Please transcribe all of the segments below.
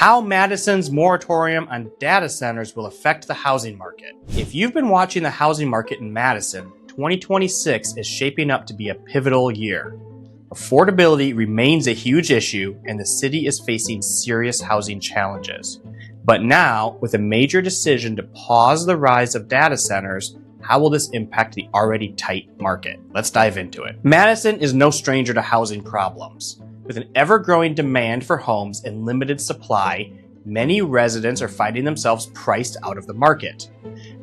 How Madison's moratorium on data centers will affect the housing market. If you've been watching the housing market in Madison, 2026 is shaping up to be a pivotal year. Affordability remains a huge issue, and the city is facing serious housing challenges. But now, with a major decision to pause the rise of data centers, how will this impact the already tight market? Let's dive into it. Madison is no stranger to housing problems. With an ever-growing demand for homes and limited supply, many residents are finding themselves priced out of the market.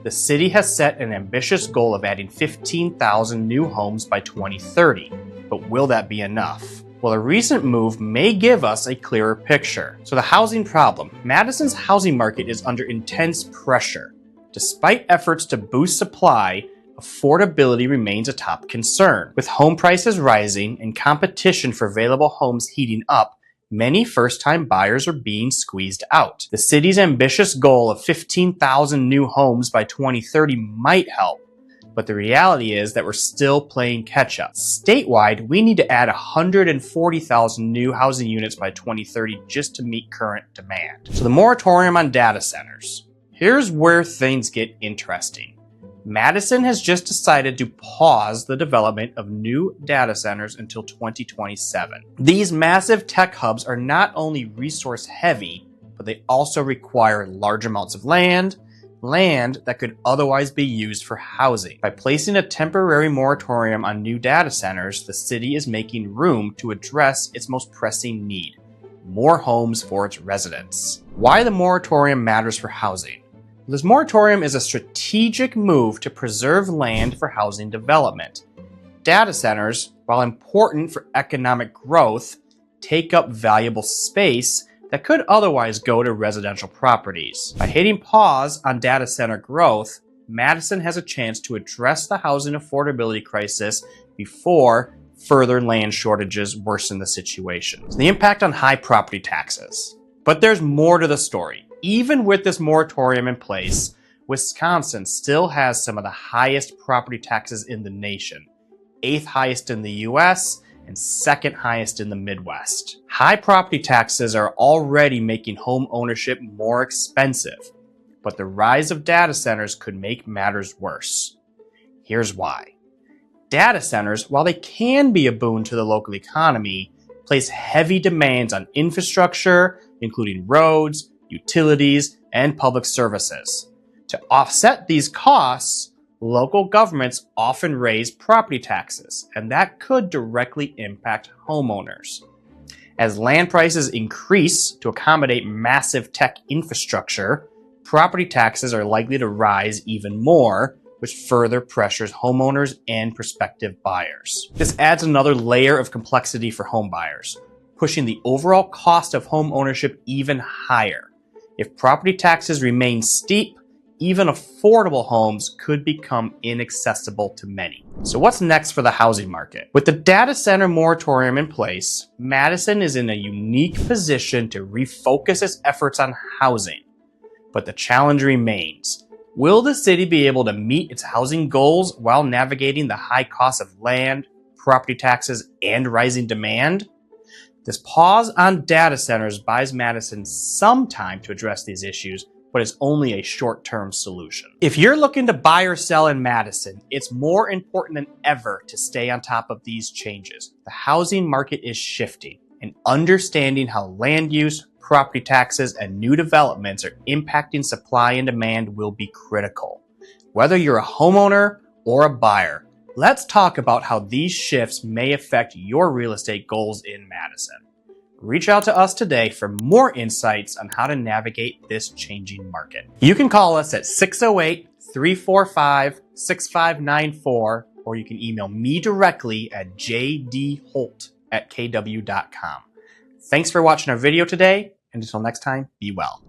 The city has set an ambitious goal of adding 15,000 new homes by 2030, but will that be enough? Well, a recent move may give us a clearer picture. So the housing problem. Madison's housing market is under intense pressure. Despite efforts to boost supply, affordability remains a top concern. With home prices rising and competition for available homes heating up, many first-time buyers are being squeezed out. The city's ambitious goal of 15,000 new homes by 2030 might help, but the reality is that we're still playing catch-up. Statewide, we need to add 140,000 new housing units by 2030 just to meet current demand. So the moratorium on data centers. Here's where things get interesting. Madison has just decided to pause the development of new data centers until 2027. These massive tech hubs are not only resource heavy, but they also require large amounts of land that could otherwise be used for housing. By placing a temporary moratorium on new data centers, the city is making room to address its most pressing need: more homes for its residents. Why the moratorium matters for housing? This moratorium is a strategic move to preserve land for housing development. Data centers, while important for economic growth, take up valuable space that could otherwise go to residential properties. By hitting pause on data center growth, Madison has a chance to address the housing affordability crisis before further land shortages worsen the situation. So the impact on high property taxes. But there's more to the story. Even with this moratorium in place, Wisconsin still has some of the highest property taxes in the nation, 8th highest in the US and 2nd highest in the Midwest. High property taxes are already making home ownership more expensive, but the rise of data centers could make matters worse. Here's why. Data centers, while they can be a boon to the local economy, place heavy demands on infrastructure, including roads, utilities, and public services. To offset these costs, local governments often raise property taxes, and that could directly impact homeowners. As land prices increase to accommodate massive tech infrastructure, property taxes are likely to rise even more, which further pressures homeowners and prospective buyers. This adds another layer of complexity for homebuyers, pushing the overall cost of home ownership even higher. If property taxes remain steep, even affordable homes could become inaccessible to many. So what's next for the housing market? With the data center moratorium in place, Madison is in a unique position to refocus its efforts on housing. But the challenge remains. Will the city be able to meet its housing goals while navigating the high cost of land, property taxes, and rising demand? This pause on data centers buys Madison some time to address these issues, but it's only a short-term solution. If you're looking to buy or sell in Madison, it's more important than ever to stay on top of these changes. The housing market is shifting, and understanding how land use, property taxes, and new developments are impacting supply and demand will be critical. Whether you're a homeowner or a buyer, let's talk about how these shifts may affect your real estate goals in Madison. Reach out to us today for more insights on how to navigate this changing market. You can call us at 608-345-6594, or you can email me directly at jdholt@kw.com. Thanks for watching our video today, and until next time, be well.